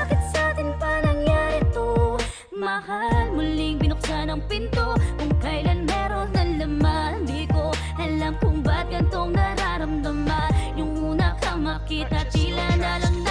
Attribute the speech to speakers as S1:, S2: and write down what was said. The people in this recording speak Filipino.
S1: bakit sa atin pa nangyari to? Mahal, muling binuksan ang pinto, kung kailan meron ng laman. Di ko alam kung ba't gantong nararamdaman. Yung una kang makita, tila na lang